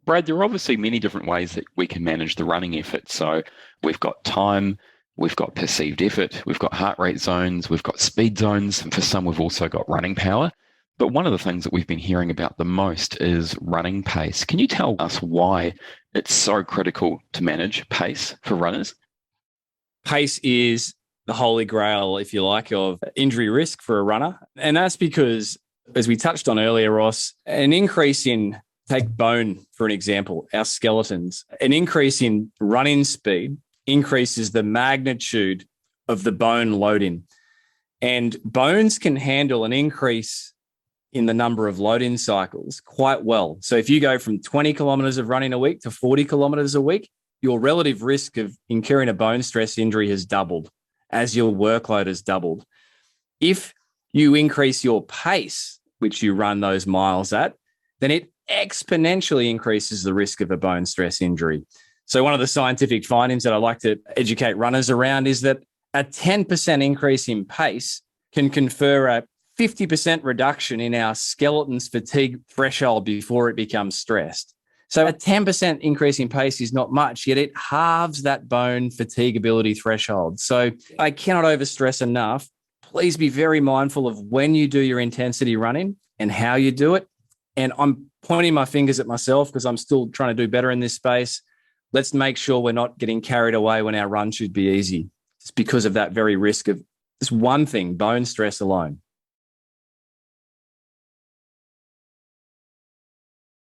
Brad, there are obviously many different ways that we can manage the running effort. So we've got time, we've got perceived effort, we've got heart rate zones, we've got speed zones, and for some, we've also got running power. But one of the things that we've been hearing about the most is running pace. Can you tell us why it's so critical to manage pace for runners? Pace is the holy grail, if you like, of injury risk for a runner. And that's because, as we touched on earlier, Ross, an increase in, take bone for an example, our skeletons, an increase in running speed increases the magnitude of the bone loading. And bones can handle an increase in the number of load-in cycles quite well. So if you go from 20 kilometers of running a week to 40 kilometers a week, your relative risk of incurring a bone stress injury has doubled as your workload has doubled. If you increase your pace, which you run those miles at, then it exponentially increases the risk of a bone stress injury. So one of the scientific findings that I like to educate runners around is that a 10% increase in pace can confer a 50% reduction in our skeleton's fatigue threshold before it becomes stressed. So a 10% increase in pace is not much, yet it halves that bone fatigability threshold. So I cannot overstress enough. Please be very mindful of when you do your intensity running and how you do it. And I'm pointing my fingers at myself because I'm still trying to do better in this space. Let's make sure we're not getting carried away when our run should be easy. It's because of that very risk of this one thing, bone stress alone.